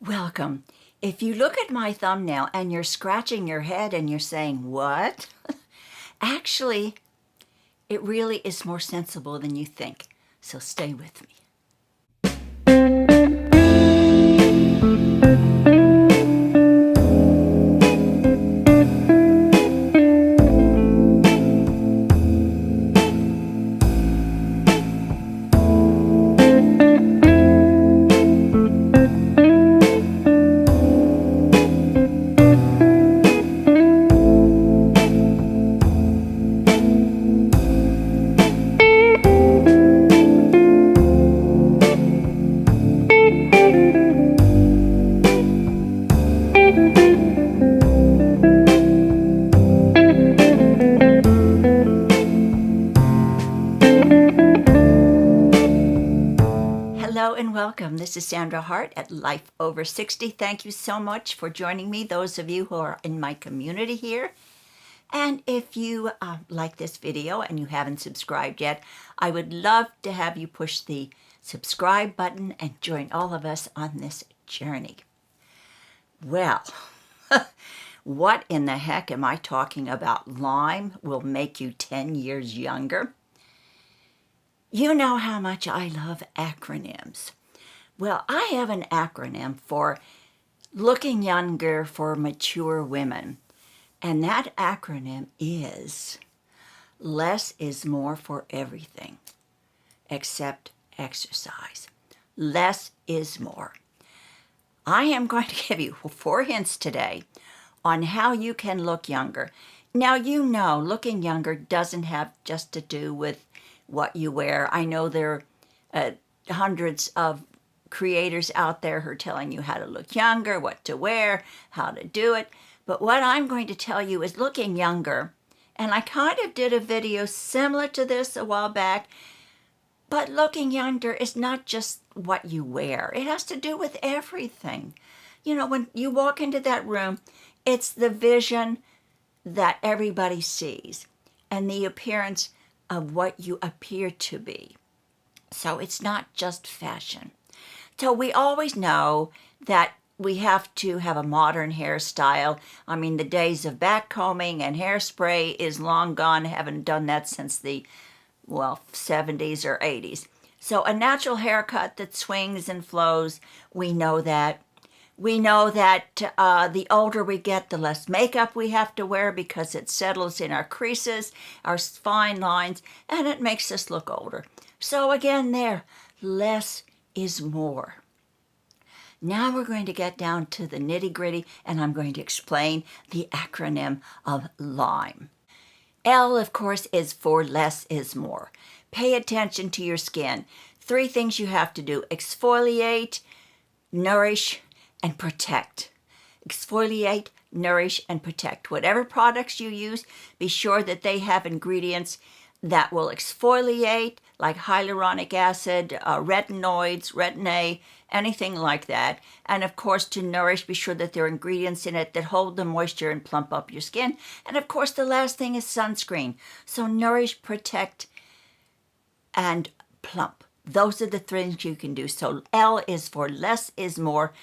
Welcome. If you look at my thumbnail and you're scratching your head and you're saying, what? Actually, it really is more sensible than you think. So stay with me. Hello and welcome. This is Sandra Hart at Life Over 60. Thank you so much for joining me, those of you who are in my community here. And if you like this video and you haven't subscribed yet, I would love to have you push the subscribe button and join all of us on this journey. Well, what in the heck am I talking about? Lime will make you 10 years younger. You know how much I love acronyms. Well, I have an acronym for looking younger for mature women. And that acronym is less is more for everything except exercise. Less is more. I am going to give you 4 hints today on how you can look younger. Now, you know, looking younger doesn't have just to do with what you wear. I know there are hundreds of creators out there who are telling you how to look younger, what to wear, how to do it. But what I'm going to tell you is looking younger. And I kind of did a video similar to this a while back. But looking younger is not just what you wear. It has to do with everything. You know, when you walk into that room, it's the vision that everybody sees and the appearance of what you appear to be. So it's not just fashion. So we always know that we have to have a modern hairstyle. I mean, the days of backcombing and hairspray is long gone. Haven't done that since the, 70s or 80s. So a natural haircut that swings and flows, we know that. We know that the older we get, the less makeup we have to wear because it settles in our creases, our fine lines, and it makes us look older. So again there, less is more. Now we're going to get down to the nitty-gritty, and I'm going to explain the acronym of LIME. L, of course, is for less is more. Pay attention to your skin. 3 things you have to do: exfoliate, nourish, and protect. Exfoliate, nourish, and protect. Whatever products you use, be sure that they have ingredients that will exfoliate, like hyaluronic acid, retinoids, retin A, anything like that. And of course, to nourish, be sure that there are ingredients in it that hold the moisture and plump up your skin. And of course, the last thing is sunscreen. So nourish, protect, and plump. Those are the things you can do. So L is for less is more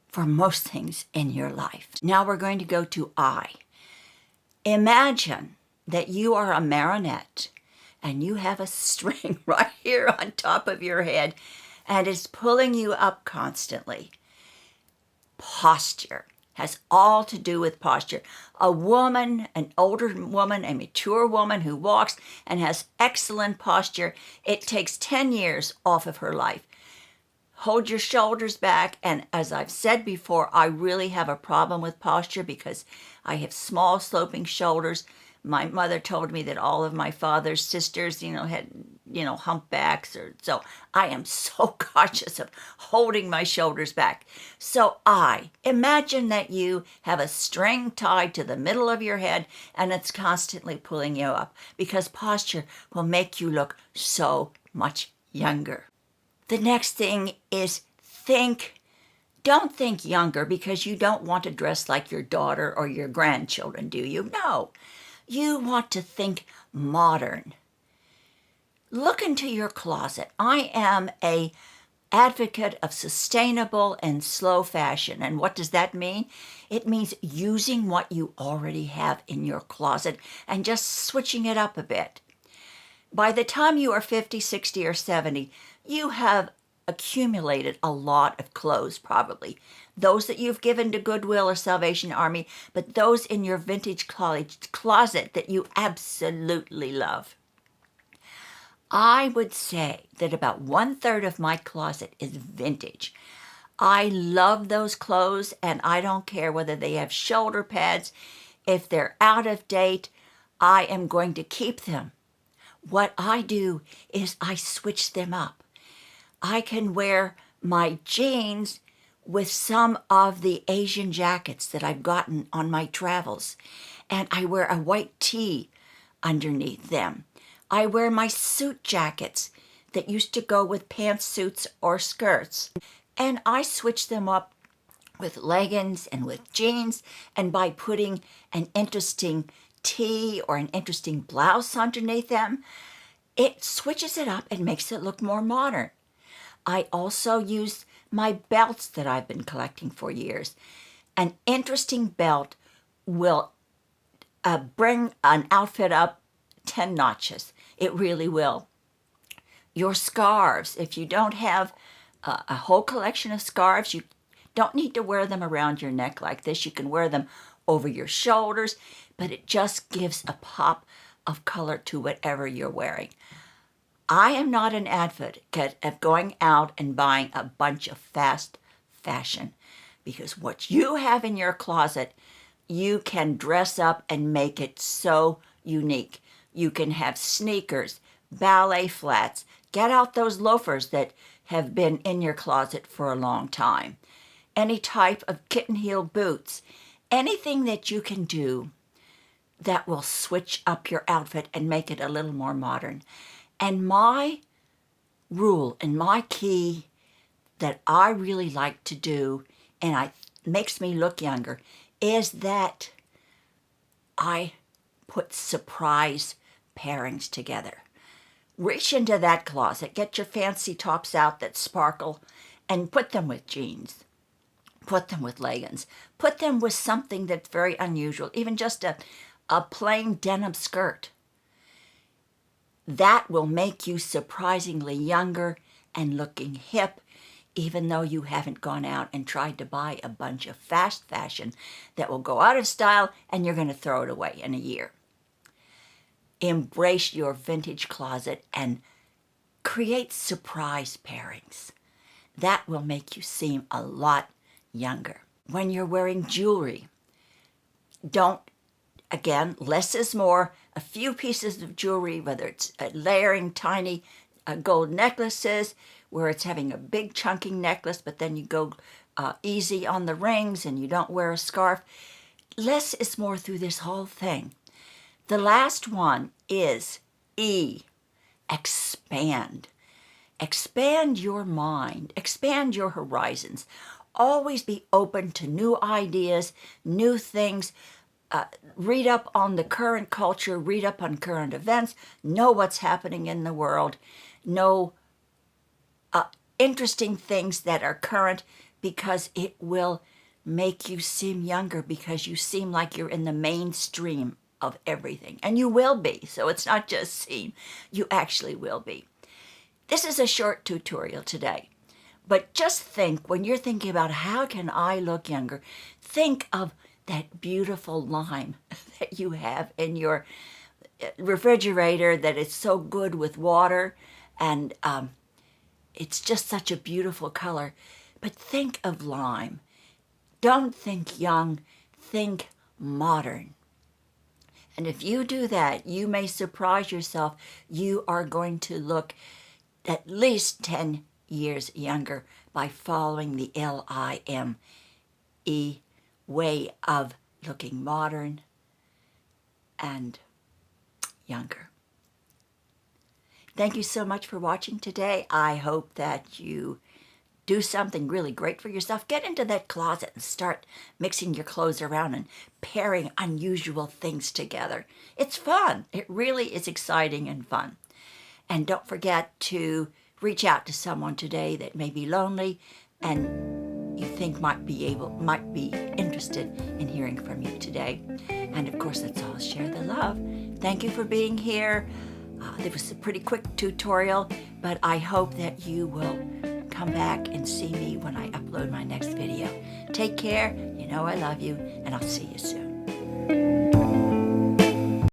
for most things in your life. Now we're going to go to I. Imagine that you are a marionette and you have a string right here on top of your head and it's pulling you up constantly. Posture has all to do with posture. A woman, an older woman, a mature woman who walks and has excellent posture, it takes 10 years off of her life. Hold your shoulders back. And as I've said before, I really have a problem with posture because I have small sloping shoulders. My mother told me that all of my father's sisters, had, humpbacks. So I am so cautious of holding my shoulders back. So imagine that you have a string tied to the middle of your head and it's constantly pulling you up because posture will make you look so much younger. The next thing is don't think younger because you don't want to dress like your daughter or your grandchildren, do you? No. You want to think modern. Look into your closet. I am a advocate of sustainable and slow fashion. And what does that mean? It means using what you already have in your closet and just switching it up a bit. By the time you are 50, 60, or 70, you have accumulated a lot of clothes, probably. Those that you've given to Goodwill or Salvation Army, but those in your vintage closet that you absolutely love. I would say that about 1/3 of my closet is vintage. I love those clothes, and I don't care whether they have shoulder pads. If they're out of date, I am going to keep them. What I do is I switch them up. I can wear my jeans with some of the Asian jackets that I've gotten on my travels, and I wear a white tee underneath them. I wear my suit jackets that used to go with pantsuits or skirts, and I switch them up with leggings and with jeans, and by putting an interesting tee or an interesting blouse underneath them, it switches it up and makes it look more modern. I also use my belts that I've been collecting for years. An interesting belt will bring an outfit up 10 notches. It really will. Your scarves, if you don't have a whole collection of scarves, you don't need to wear them around your neck like this. You can wear them over your shoulders, but it just gives a pop of color to whatever you're wearing. I am not an advocate of going out and buying a bunch of fast fashion, because what you have in your closet, you can dress up and make it so unique. You can have sneakers, ballet flats, get out those loafers that have been in your closet for a long time, any type of kitten heel boots, anything that you can do that will switch up your outfit and make it a little more modern. And my rule and my key that I really like to do, and it makes me look younger, is that I put surprise pairings together. Reach into that closet, get your fancy tops out that sparkle, and put them with jeans. Put them with leggings. Put them with something that's very unusual, even just a plain denim skirt. That will make you surprisingly younger and looking hip, even though you haven't gone out and tried to buy a bunch of fast fashion that will go out of style and you're going to throw it away in a year. Embrace your vintage closet and create surprise pairings. That will make you seem a lot younger. When you're wearing jewelry, again, less is more. A few pieces of jewelry, whether it's layering tiny gold necklaces, where it's having a big chunky necklace, but then you go easy on the rings and you don't wear a scarf. Less is more through this whole thing. The last one is E, expand. Expand your mind, expand your horizons. Always be open to new ideas, new things. Read up on the current culture, read up on current events, know what's happening in the world, know interesting things that are current, because it will make you seem younger, because you seem like you're in the mainstream of everything. And you will be, so it's not just seem, you actually will be. This is a short tutorial today, but just think, when you're thinking about how can I look younger, think of that beautiful lime that you have in your refrigerator that is so good with water, and it's just such a beautiful color. But think of lime. Don't think young, think modern. And if you do that, you may surprise yourself. You are going to look at least 10 years younger by following the LIME way of looking modern and younger. Thank you so much for watching today. I hope that you do something really great for yourself. Get into that closet and start mixing your clothes around and pairing unusual things together. It's fun. It really is exciting and fun. And don't forget to reach out to someone today that may be lonely and you think might be interested in hearing from you today. And of course, let's all share the love. Thank you for being here. It was a pretty quick tutorial, but I hope that you will come back and see me when I upload my next video. Take care. You know I love you, and I'll see you soon.